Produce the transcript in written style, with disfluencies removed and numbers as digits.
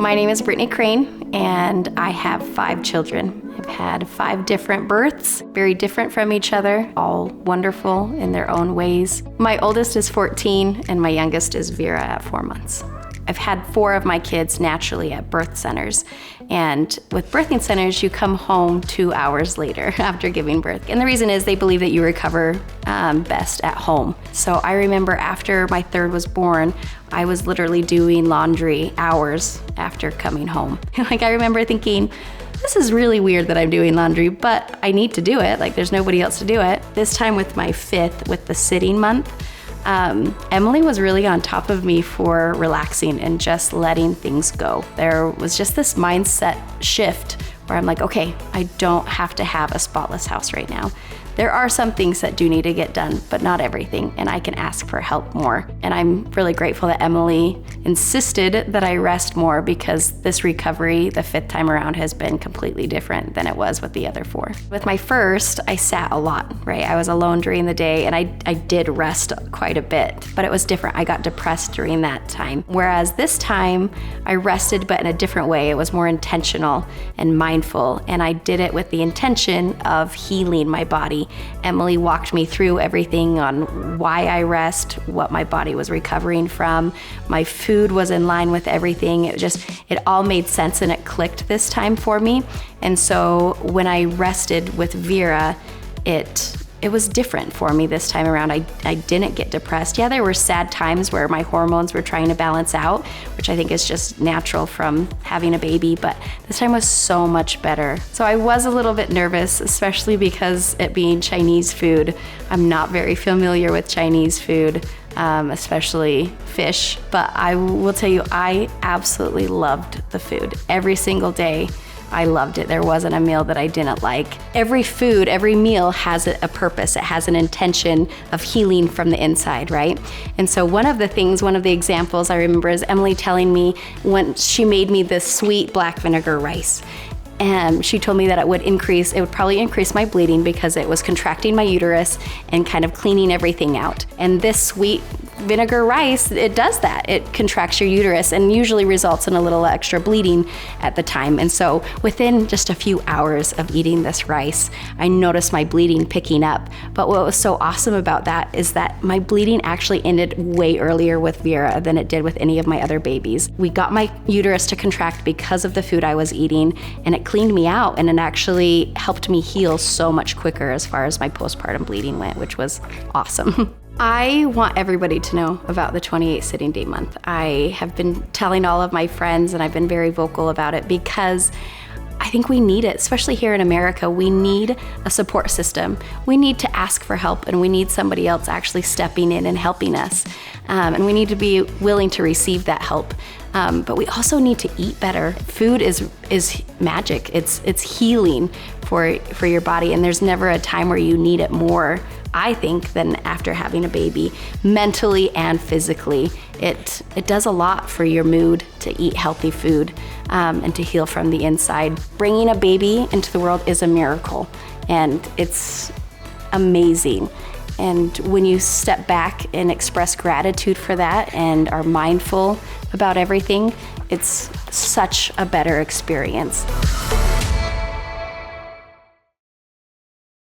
My name is Brittany Crane, and I have 5 children. I've had 5 different births, very different from each other, all wonderful in their own ways. My oldest is 14, and my youngest is Vera at 4 months. I've had 4 of my kids naturally at birth centers. And with birthing centers, you come home 2 hours later after giving birth. And the reason is they believe that you recover best at home. So I remember after my 3rd was born, I was literally doing laundry hours after coming home. Like, I remember thinking, this is really weird that I'm doing laundry, but I need to do it. Like, there's nobody else to do it. This time with my 5th, with the sitting month, Emily was really on top of me for relaxing and just letting things go. There was just this mindset shift where I'm like, okay, I don't have to have a spotless house right now. There are some things that do need to get done, but not everything, and I can ask for help more. And I'm really grateful that Emily insisted that I rest more, because this recovery, the 5th time around, has been completely different than it was with the other 4. With my first, I sat a lot, right? I was alone during the day, and I did rest quite a bit, but it was different. I got depressed during that time. Whereas this time, I rested, but in a different way. It was more intentional and mindful, and I did it with the intention of healing my body. Emily walked me through everything on why I rest, what my body was recovering from. My food was in line with everything. It all made sense, and it clicked this time for me. And so when I rested with Vera, it was different for me this time around. I didn't get depressed. Yeah, there were sad times where my hormones were trying to balance out, which I think is just natural from having a baby, but this time was so much better. So I was a little bit nervous, especially because it being Chinese food. I'm not very familiar with Chinese food, especially fish, but I will tell you, I absolutely loved the food. Every single day, I loved it. There wasn't a meal that I didn't like. Every food, every meal has a purpose. It has an intention of healing from the inside, right? And so one of the examples I remember is Emily telling me when she made me this sweet black vinegar rice. And she told me that it would probably increase my bleeding because it was contracting my uterus and kind of cleaning everything out. And this sweet vinegar rice, it does that. It contracts your uterus and usually results in a little extra bleeding at the time. And so within just a few hours of eating this rice, I noticed my bleeding picking up. But what was so awesome about that is that my bleeding actually ended way earlier with Vera than it did with any of my other babies. We got my uterus to contract because of the food I was eating, and it cleaned me out, and it actually helped me heal so much quicker as far as my postpartum bleeding went, which was awesome. I want everybody to know about the 28 sitting day month. I have been telling all of my friends, and I've been very vocal about it because I think we need it, especially here in America. We need a support system. We need to ask for help, and we need somebody else actually stepping in and helping us. And we need to be willing to receive that help. But we also need to eat better. Food is magic. It's healing for your body, and there's never a time where you need it more, I think, than after having a baby, mentally and physically. It does a lot for your mood to eat healthy food and to heal from the inside. Bringing a baby into the world is a miracle, and it's amazing. And when you step back and express gratitude for that and are mindful about everything, it's such a better experience.